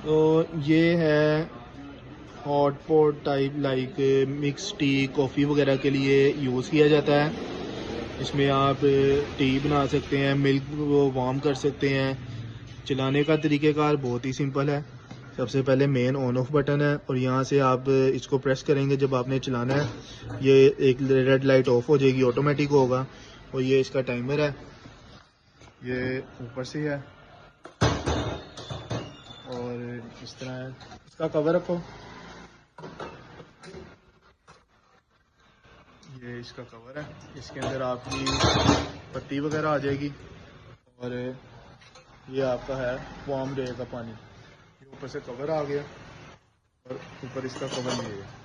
तो ये है hot pot type, like mix tea coffee वगैरह के लिए यूज़ किया जाता है। इसमें आप टी बना सकते हैं, मिल्क वो वार्म कर सकते हैं। चलाने का तरीक़ेकार बहुत ही सिंपल है। सबसे पहले मेन ऑन ऑफ बटन है और यहाँ से आप इसको प्रेस करेंगे जब आपने चलाना है। ये एक रेड लाइट ऑफ हो जाएगी, ऑटोमेटिक होगा। और ये इसका टाइमर है, ये ऊपर से है और इस तरह है। इसका कवर रखो, ये इसका कवर है। इसके अंदर आपकी पत्ती वगैरह आ जाएगी और ये आपका है वार्म रहेगा पानी। ये ऊपर से कवर आ गया और ऊपर इसका कवर नहीं है।